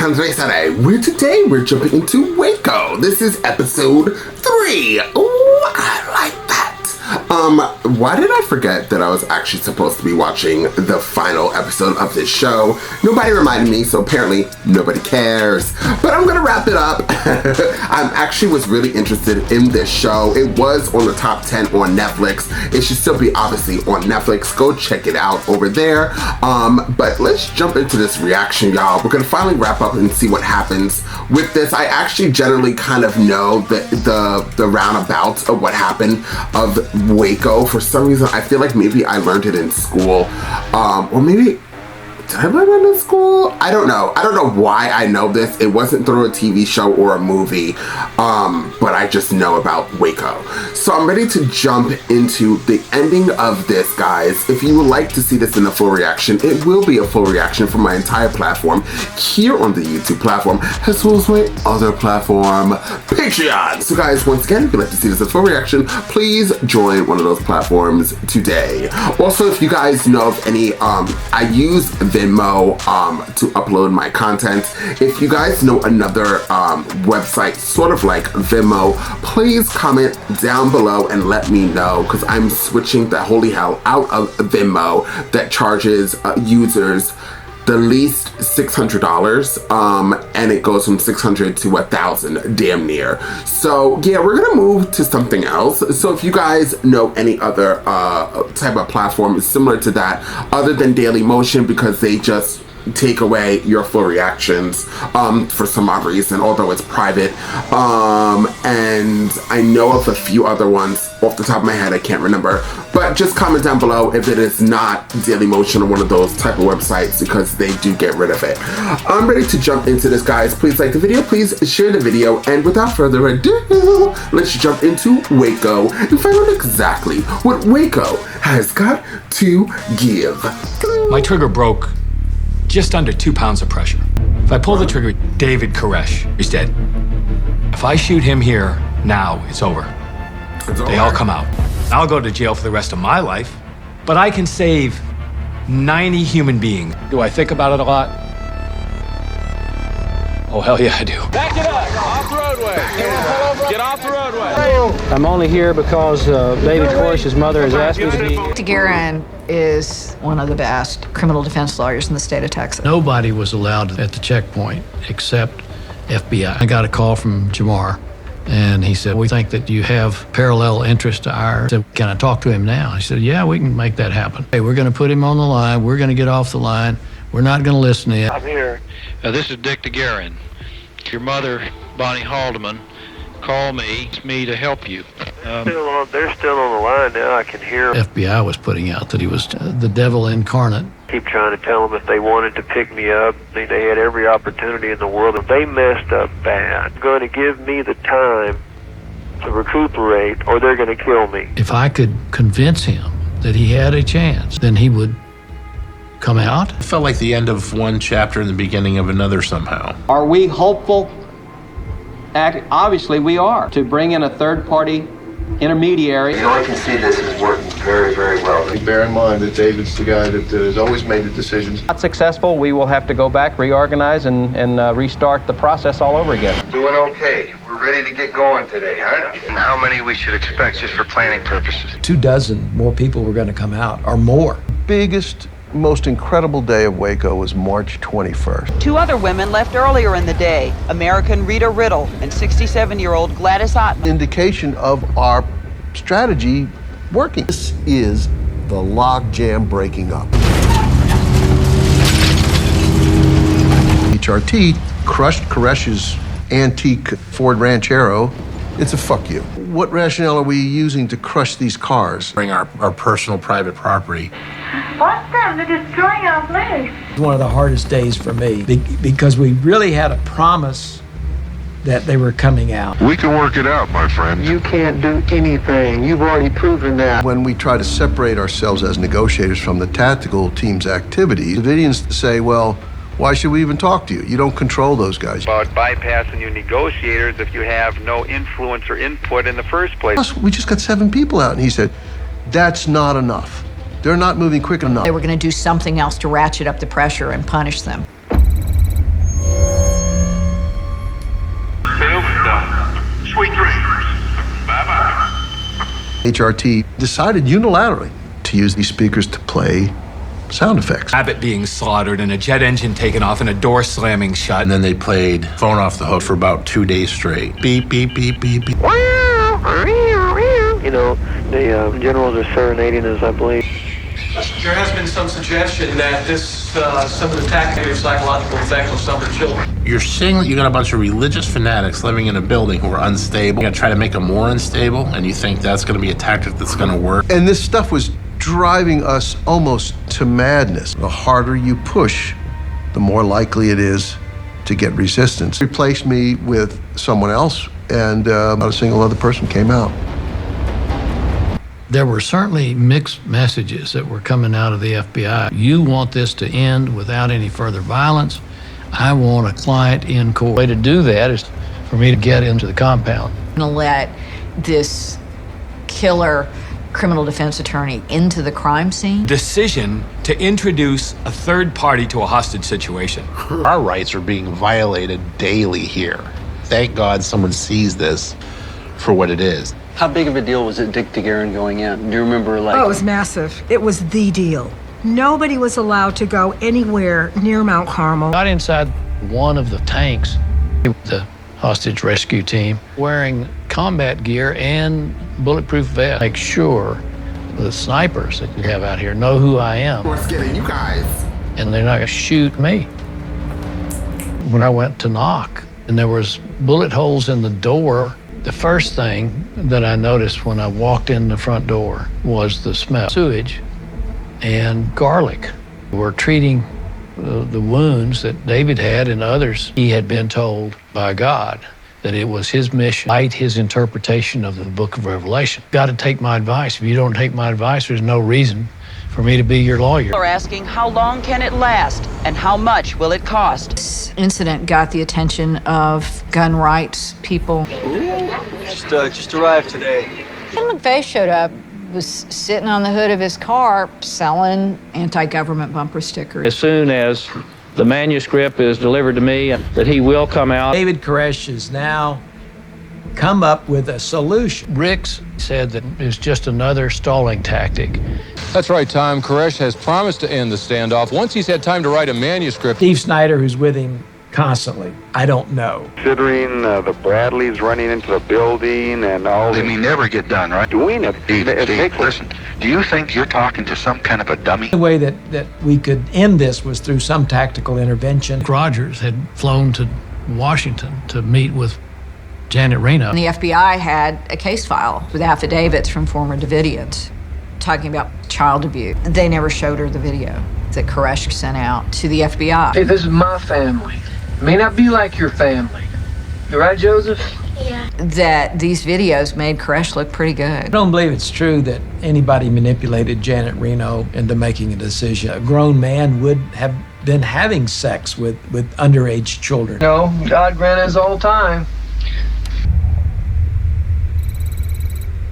comes Saturday, where today we're jumping into Waco. This is episode 3. Ooh, I like that. Why did I forget that I was actually supposed to be watching the final episode of this show? Nobody reminded me, so apparently nobody cares. But I'm gonna wrap it up. I actually was really interested in this show. It was on the top 10 on Netflix. It should still be obviously on Netflix. Go check it out over there. But let's jump into this reaction, y'all. We're gonna finally wrap up and see what happens with this. I actually generally kind of know the roundabouts of what happened of Waco. For some reason, I feel like maybe I learned it in school, or maybe did I learn it in school? I don't know. I don't know why I know this. It wasn't through a TV show or a movie, but I just know about Waco. So I'm ready to jump into the ending of this, guys. If you would like to see this in a full reaction, it will be a full reaction from my entire platform here on the YouTube platform, as well as my other platform, Patreon. So guys, once again, if you'd like to see this in full reaction, please join one of those platforms today. Also, if you guys know of any, I use Venmo to upload my content. If you guys know another website sort of like Venmo, please comment down below and let me know, because I'm switching the holy hell out of Venmo that charges users the least $600, and it goes from 600 to 1,000, damn near. So yeah, we're gonna move to something else. So if you guys know any other type of platform similar to that, other than Dailymotion, because they just take away your full reactions for some odd reason, although it's private, and I know of a few other ones off the top of my head, I can't remember, but just comment down below if it is not Dailymotion or one of those type of websites, because they do get rid of it. I'm ready to jump into this, guys. Please like the video, please share the video, and without further ado, let's jump into Waco and find out exactly what Waco has got to give. My trigger broke just under 2 pounds of pressure. If I pull the trigger, David Koresh is dead. If I shoot him here now, it's over. They all come out. I'll go to jail for the rest of my life, but I can save 90 human beings. Do I think about it a lot? Oh, hell yeah, I do. Back it up! Off the roadway! Get off the roadway! I'm only here because David Koresh's mother has asked me to be. DeGuerin is one of the best criminal defense lawyers in the state of Texas. Nobody was allowed at the checkpoint except FBI. I got a call from Jamar, and he said, "We think that you have parallel interest to ours. I said, can I talk to him now?" I said, "Yeah, we can make that happen. Hey, we're going to put him on the line. We're going to get off the line. We're not going to listen to him." I'm here. This is Dick DeGuerin. Your mother, Bonnie Haldeman, called me, asked me to help you. They're still on the line now. I can hear them. FBI was putting out that he was the devil incarnate. Keep trying to tell them if they wanted to pick me up, they had every opportunity in the world. If they messed up bad, they're going to give me the time to recuperate, or they're going to kill me. If I could convince him that he had a chance, then he would come out. It felt like the end of one chapter and the beginning of another somehow. Are we hopeful? Obviously we are. To bring in a third-party intermediary. You know, I can see this is working very, very well. Bear in mind that David's the guy that has always made the decisions. Not successful, we will have to go back, reorganize, and restart the process all over again. Doing okay. We're ready to get going today, huh? And how many we should expect just for planning purposes? 24 more people were going to come out, or more. Biggest, most incredible day of Waco was March 21st. 2 other women left earlier in the day, American Rita Riddle and 67-year-old Gladys Ottman. Indication of our strategy working. This is the logjam breaking up. HRT crushed Koresh's antique Ford Ranchero. It's a fuck you. What rationale are we using to crush these cars? Bring our personal private property. What's them? They're destroying our place. It was one of the hardest days for me because we really had a promise that they were coming out. We can work it out, my friend. You can't do anything. You've already proven that. When we try to separate ourselves as negotiators from the tactical team's activities, Davidians say, well, why should we even talk to you? You don't control those guys. About bypassing you negotiators if you have no influence or input in the first place. Plus, we just got 7 people out, and he said, that's not enough. They're not moving quick enough. They were going to do something else to ratchet up the pressure and punish them. HRT decided unilaterally to use these speakers to play sound effects. Rabbit being slaughtered and a jet engine taken off and a door slamming shut. And then they played Phone Off the Hook for about 2 days straight. Beep, beep, beep, beep, beep. You know, the generals are serenading us, I believe. There has been some suggestion that some of the tactical psychological effects on some of the children. You're saying that you got a bunch of religious fanatics living in a building who are unstable. You're gonna try to make them more unstable, and you think that's gonna be a tactic that's gonna work? And this stuff was driving us almost to madness. The harder you push, the more likely it is to get resistance. Replace me with someone else, and not a single other person came out. There were certainly mixed messages that were coming out of the FBI. You want this to end without any further violence. I want a client in court. The way to do that is for me to get into the compound. I'm gonna let this killer criminal defense attorney into the crime scene. Decision to introduce a third party to a hostage situation. Our rights are being violated daily here. Thank God someone sees this for what it is. How big of a deal was it, Dick DeGuerin going in? Do you remember, like... Oh, it was massive. It was the deal. Nobody was allowed to go anywhere near Mount Carmel. Got inside one of the tanks, the hostage rescue team, wearing combat gear and bulletproof vests. Make sure the snipers that you have out here know who I am. We're scaring you guys. And they're not gonna shoot me. When I went to knock, and there was bullet holes in the door, the first thing that I noticed when I walked in the front door was the smell. Sewage and garlic. We're treating the wounds that David had and others. He had been told by God that it was his mission, write his interpretation of the book of Revelation. Got to take my advice. If you don't take my advice, there's no reason for me to be your lawyer. People are asking, how long can it last and how much will it cost? This incident got the attention of gun rights people. Just arrived today. Ken McVeigh showed up, was sitting on the hood of his car selling anti-government bumper stickers. As soon as the manuscript is delivered to me, that he will come out. David Koresh has now come up with a solution. Ricks said that it was just another stalling tactic. That's right, Tom. Koresh has promised to end the standoff once he's had time to write a manuscript. Steve Snyder, who's with him constantly, I don't know. Considering the Bradleys running into the building and all... They may never get done, right? Doing it. Steve, listen, do you think you're talking to some kind of a dummy? The way that we could end this was through some tactical intervention. Rogers had flown to Washington to meet with Janet Reno. And the FBI had a case file with affidavits from former Davidians talking about child abuse. They never showed her the video that Koresh sent out to the FBI. Hey, this is my family. It may not be like your family. You right, Joseph? Yeah. That these videos made Koresh look pretty good. I don't believe it's true that anybody manipulated Janet Reno into making a decision. A grown man would have been having sex with underage children. No, God grant us all time.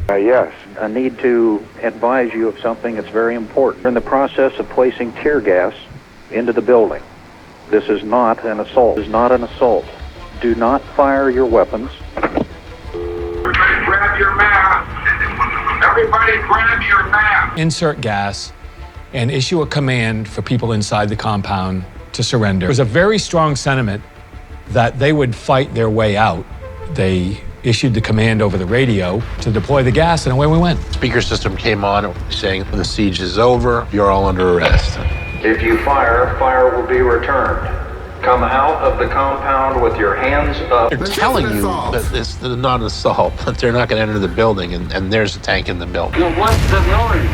Yes, I need to advise you of something that's very important. We're in the process of placing tear gas into the building. This is not an assault. This is not an assault. Do not fire your weapons. Everybody grab your mask. Everybody grab your mask. Insert gas and issue a command for people inside the compound to surrender. There was a very strong sentiment that they would fight their way out. They issued the command over the radio to deploy the gas, and away we went. Speaker system came on saying the siege is over, you're all under arrest. If you fire, fire will be returned. Come out of the compound with your hands up. They're telling you that it's not an assault, but they're not going to enter the building, and there's a tank in the building. What's the noise?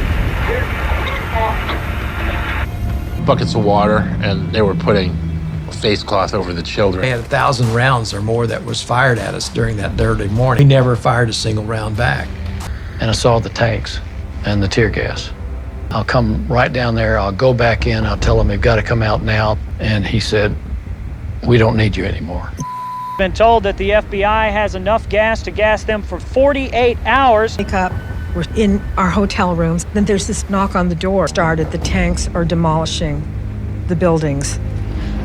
Buckets of water, and they were putting a face cloth over the children. They had 1,000 rounds or more that was fired at us during that dirty morning. We never fired a single round back. And I saw the tanks and the tear gas. I'll come right down there, I'll go back in, I'll tell them they've got to come out now. And he said, we don't need you anymore. Been told that the FBI has enough gas to gas them for 48 hours. Wake up, we're in our hotel rooms. Then there's this knock on the door. The tanks are demolishing the buildings.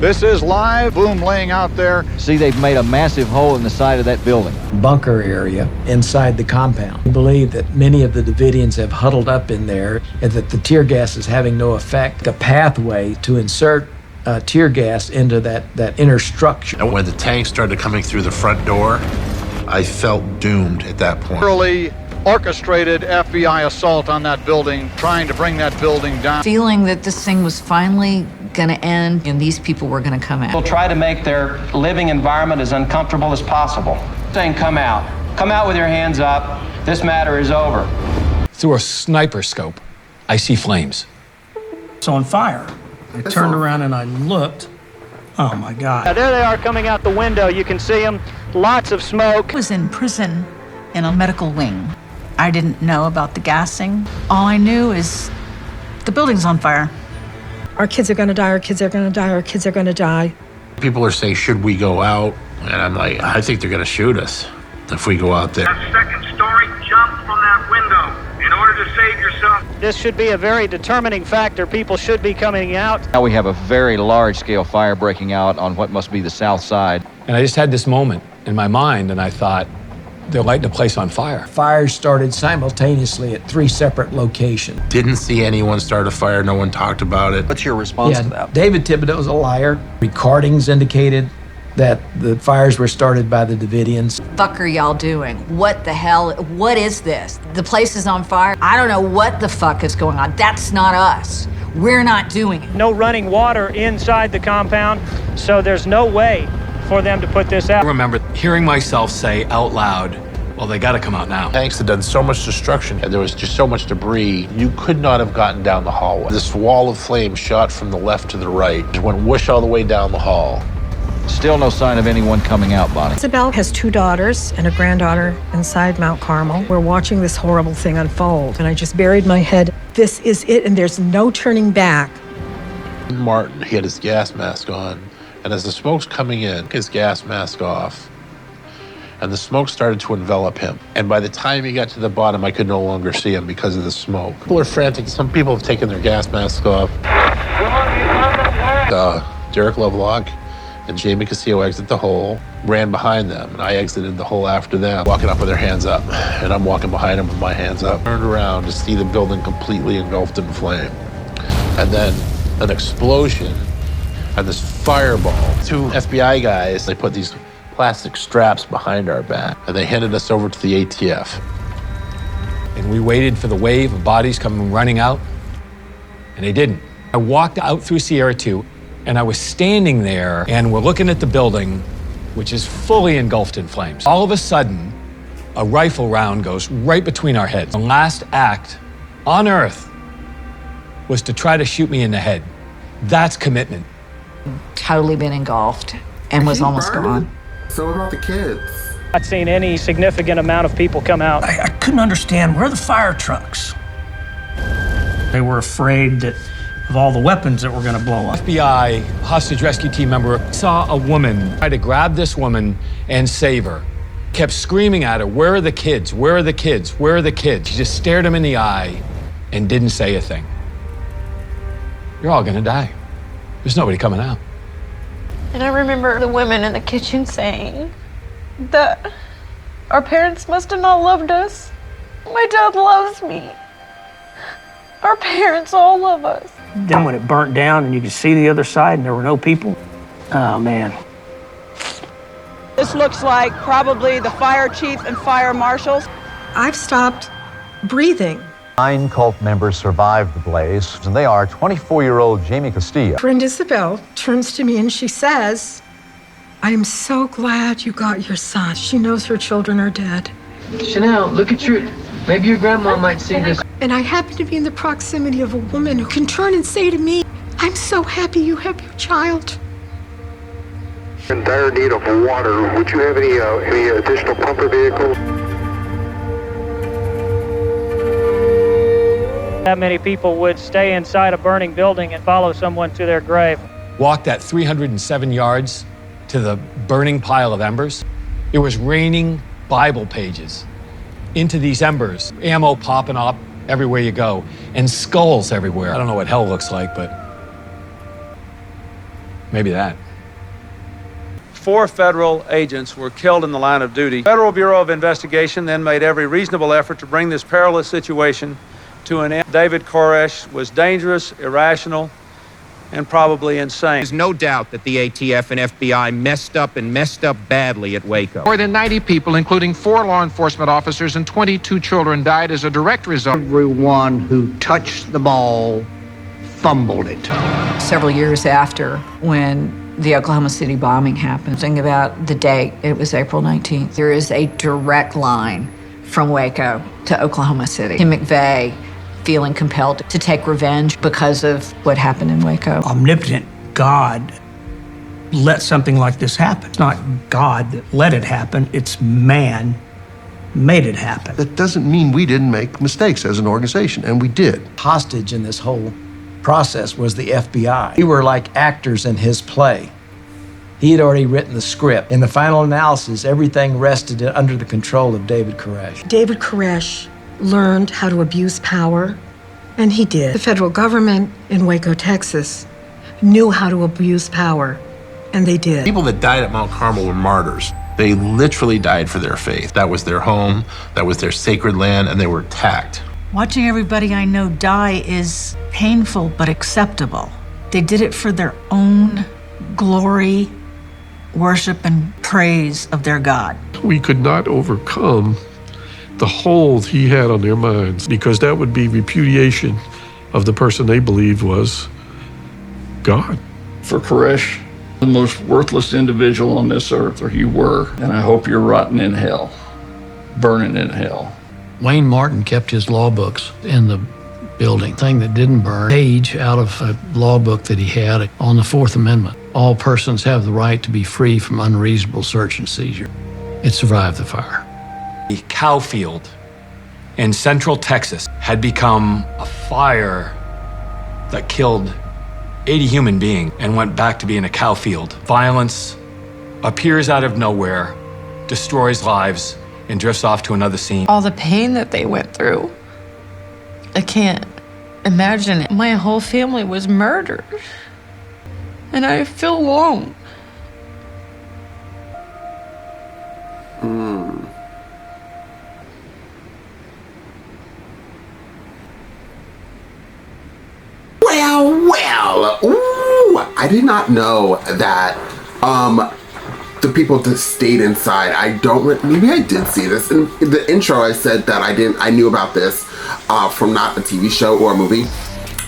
This is live. Boom laying out there. See, they've made a massive hole in the side of that building. Bunker area inside the compound. We believe that many of the Davidians have huddled up in there and that the tear gas is having no effect. A pathway to insert tear gas into that inner structure. And when the tank started coming through the front door, I felt doomed at that point. Early orchestrated FBI assault on that building, trying to bring that building down. Feeling that this thing was finally going to end and these people were going to come out. We'll try to make their living environment as uncomfortable as possible. Saying, come out. Come out with your hands up. This matter is over. Through a sniper scope, I see flames. It's on fire. I turned around and I looked. Oh my God. Now, there they are coming out the window. You can see them. Lots of smoke. I was in prison in a medical wing. I didn't know about the gassing. All I knew is the building's on fire. Our kids are going to die, our kids are going to die, our kids are going to die. People are saying, should we go out? And I'm like, I think they're going to shoot us if we go out there. That second story, jump from that window in order to save yourself. This should be a very determining factor. People should be coming out. Now we have a very large-scale fire breaking out on what must be the south side. And I just had this moment in my mind, and I thought, they're lighting the place on fire. Fires started simultaneously at 3 separate locations. Didn't see anyone start a fire. No one talked about it. What's your response to that? David Thibodeau's a liar. Recordings indicated that the fires were started by the Davidians. Fuck are y'all doing? What the hell? What is this? The place is on fire. I don't know what the fuck is going on. That's not us. We're not doing it. No running water inside the compound, so there's no way for them to put this out. I remember hearing myself say out loud, well, they got to come out now. Tanks had done so much destruction, and there was just so much debris, you could not have gotten down the hallway. This wall of flame shot from the left to the right, just went whoosh all the way down the hall. Still no sign of anyone coming out, Bonnie. Isabel has 2 daughters and a granddaughter inside Mount Carmel. We're watching this horrible thing unfold, and I just buried my head. This is it, and there's no turning back. Martin, he had his gas mask on, and as the smoke's coming in, his gas mask off, and the smoke started to envelop him. And by the time he got to the bottom, I could no longer see him because of the smoke. People are frantic. Some people have taken their gas masks off. Derek Lovelock and Jamie Castillo exit the hole, ran behind them, and I exited the hole after them, walking up with their hands up. And I'm walking behind them with my hands up. Turned around to see the building completely engulfed in flame. And then an explosion and this fireball. 2 FBI guys, they put these plastic straps behind our back, and they handed us over to the ATF. And we waited for the wave of bodies coming running out, and they didn't. I walked out through Sierra 2, and I was standing there, and we're looking at the building, which is fully engulfed in flames. All of a sudden, a rifle round goes right between our heads. The last act on Earth was to try to shoot me in the head. That's commitment. Totally been engulfed and was almost gone. So what about the kids? Not seen any significant amount of people come out. I couldn't understand, where are the fire trucks? They were afraid that of all the weapons that were going to blow up. FBI hostage rescue team member saw a woman try to grab this woman and save her. Kept screaming at her, where are the kids? Where are the kids? Where are the kids? She just stared him in the eye and didn't say a thing. You're all gonna die. There's nobody coming out. And I remember the women in the kitchen saying that our parents must have not loved us. My dad loves me. Our parents all love us. Then when it burnt down and you could see the other side and there were no people, oh man. This looks like probably the fire chief and fire marshals. I've stopped breathing. 9 cult members survived the blaze, and they are 24-year-old Jamie Castillo. Friend Isabel turns to me and she says, I am so glad you got your son. She knows her children are dead. Chanel, look at your... Maybe your grandma might see this. And I happen to be in the proximity of a woman who can turn and say to me, I'm so happy you have your child. In dire need of water. Would you have any additional pumper vehicles? That many people would stay inside a burning building and follow someone to their grave. Walked that 307 yards to the burning pile of embers. It was raining Bible pages into these embers, ammo popping up everywhere you go, and skulls everywhere. I don't know what hell looks like, but Maybe that. 4 federal agents were killed in the line of duty. Federal Bureau of Investigation then made every reasonable effort to bring this perilous situation to an end. David Koresh was dangerous, irrational, and probably insane. There's no doubt that the ATF and FBI messed up badly at Waco. More than 90 people, including 4 law enforcement officers and 22 children, died as a direct result. Everyone who touched the ball fumbled it. Several years after, when the Oklahoma City bombing happened, think about the date, it was April 19th. There is a direct line from Waco to Oklahoma City. Tim McVeigh feeling compelled to take revenge because of what happened in Waco. Omnipotent God let something like this happen. It's not God that let it happen, it's man made it happen. That doesn't mean we didn't make mistakes as an organization, and we did. Hostage in this whole process was the FBI. We were like actors in his play. He had already written the script. In the final analysis, everything rested under the control of David Koresh. David Koresh learned how to abuse power, and he did. The federal government in Waco, Texas, knew how to abuse power, and they did. People that died at Mount Carmel were martyrs. They literally died for their faith. That was their home, that was their sacred land, and they were attacked. Watching everybody I know die is painful but acceptable. They did it for their own glory, worship, and praise of their God. We could not overcome the hold he had on their minds, because that would be repudiation of the person they believed was God. For Koresh, the most worthless individual on this earth, or you were, and I hope you're rotting in hell, burning in hell. Wayne Martin kept his law books in the building. Thing that didn't burn, page out of a law book that he had on the Fourth Amendment. All persons have the right to be free from unreasonable search and seizure. It survived the fire. The cow field in central Texas had become a fire that killed 80 human beings and went back to being a cow field. Violence appears out of nowhere, destroys lives, and drifts off to another scene. All the pain that they went through, I can't imagine it. My whole family was murdered, and I feel alone. Well, ooh, I did not know that the people that stayed inside. Maybe I did see this. In the intro, I said that I knew about this from not a TV show or a movie.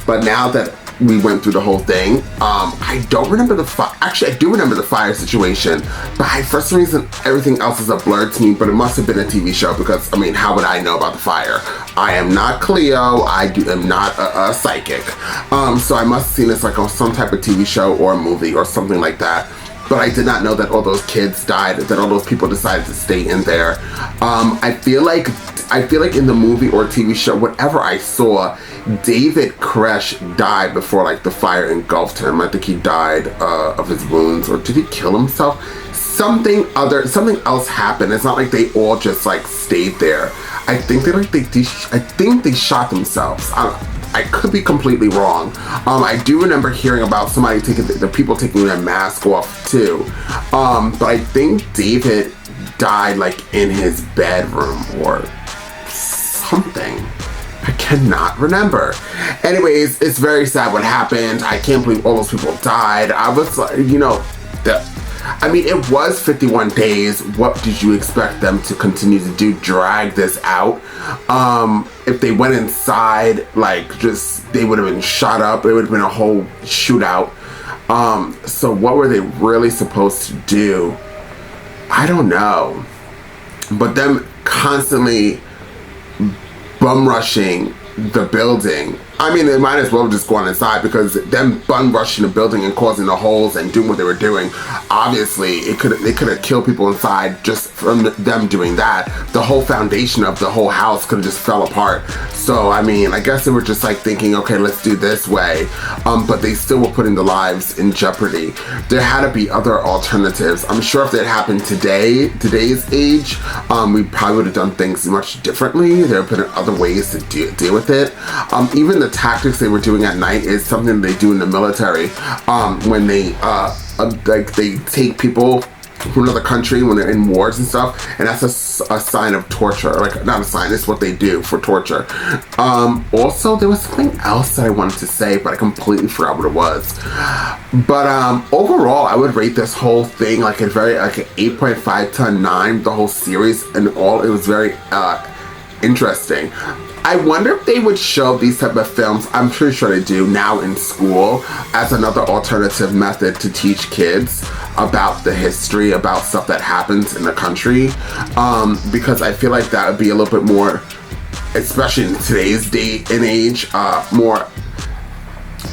But now that we went through the whole thing, I don't remember actually, I do remember the fire situation, but for some reason, everything else is a blur to me, but it must have been a TV show because, I mean, how would I know about the fire? I am not Cleo, I am not a psychic. So I must have seen this like on some type of TV show or a movie or something like that. But I did not know that all those kids died, that all those people decided to stay in there. I feel like in the movie or TV show, whatever I saw, David Koresh died before like the fire engulfed him. I think he died of his wounds, or did he kill himself? Something else happened. It's not like they all just like stayed there. I think they shot themselves. I could be completely wrong. I do remember hearing about somebody the people taking their mask off too. But I think David died like in his bedroom or something. I cannot remember. Anyways, it's very sad what happened. I can't believe all those people died. I was like, it was 51 days. What did you expect them to continue to do? Drag this out? If they went inside, they would have been shot up. It would have been a whole shootout. So what were they really supposed to do? I don't know. But them constantly bum rushing the building. I mean, they might as well just go on inside, because them bum rushing the building and causing the holes and doing what they were doing, obviously they could have killed people inside just from them doing that. The whole foundation of the whole house could have just fell apart. So I mean, I guess they were just like thinking, okay, let's do this way. But they still were putting the lives in jeopardy. There had to be other alternatives. I'm sure if that happened today's age, we probably would have done things much differently. There would have been other ways to deal with it. Even the tactics they were doing at night is something they do in the military when they they take people from another country when they're in wars and stuff, and that's a sign of torture. Like, not a sign, it's what they do for torture. Also, there was something else that I wanted to say, but I completely forgot what it was. But overall, I would rate this whole thing like an 8.5 to a 9, the whole series and all. It was very interesting. I wonder if they would show these type of films, I'm pretty sure they do now in school, as another alternative method to teach kids about the history, about stuff that happens in the country. Because I feel like that would be a little bit more, especially in today's day and age, more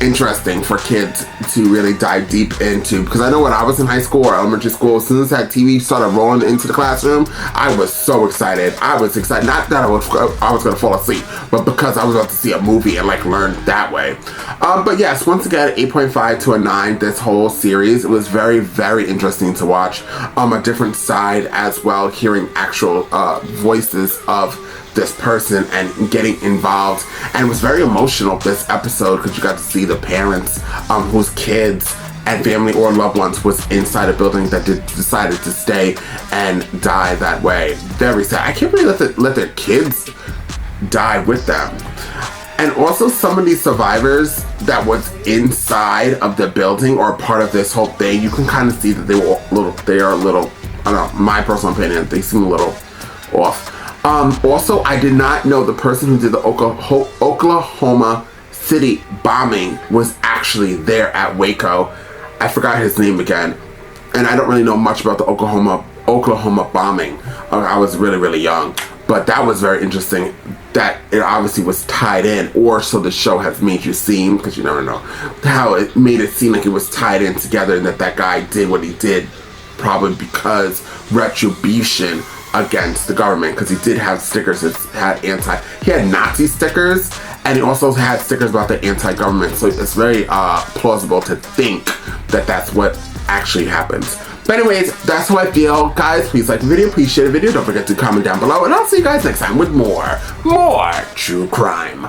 interesting for kids to really dive deep into. Because I know when I was in high school or elementary school, as soon as that TV started rolling into the classroom, I was so excited. I was excited, not that I was going to fall asleep, but because I was about to see a movie and like learn that way. But yes, once again, 8.5 to a 9, this whole series. It was very, very interesting to watch. A different side as well, hearing actual voices of this person and getting involved. And it was very emotional, this episode, because you got to see the parents whose kids and family or loved ones was inside a building that decided to stay and die that way. Very sad. I can't believe let their kids die with them. And also some of these survivors that was inside of the building or part of this whole thing, you can kind of see that they are a little, I don't know, my personal opinion, they seem a little off. Also, I did not know the person who did the Oklahoma City bombing was actually there at Waco. I forgot his name again. And I don't really know much about the Oklahoma bombing. I was really, really young. But that was very interesting that it obviously was tied in, or so the show has made you seem, because you never know, how it made it seem like it was tied in together and that guy did what he did probably because retribution against the government, because he did have stickers that had he had Nazi stickers, and he also had stickers about the anti-government, so it's very plausible to think that that's what actually happens. But anyways, that's how I feel. Guys, please like the video, please share the video, don't forget to comment down below, and I'll see you guys next time with more true crime.